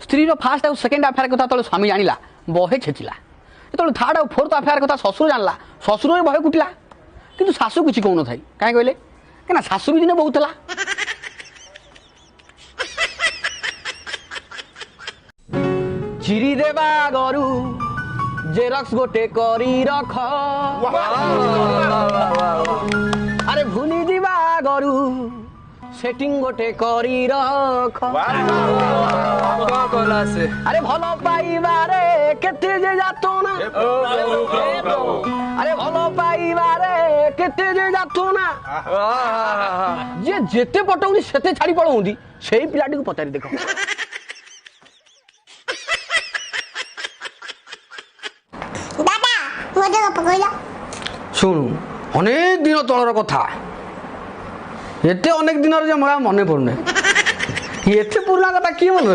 स्त्री फास्ट आउ second affair कथा तो स्वामी जानिला बहे छेचिला जो थार्ड आउ फोर्थ अफेयर कथा ससुर जानला ससुर भी बहे कुटिला किंतु शाशु किसी कौन थाई कहीं कहले क्या शाशु भी दिने बहुत था चिरी देवा गरु जेरक्स गोटे करी रख अरे भूली दिवा गरु सेटिंग गोटे करी रख अरे भल पाइबारे केते जे जातो ना अरे भल पाइबारे केते जे जातो ना जे जेते पटौनी सेते छाड़ी पळौंदी सेही पिलाटी को पचारि देखो दादा मोजे गप कइला सुन अनेक दिन तलर कथा एते अनेक दिन जे मोरा मने पड़ने एते पुराना कथा की मन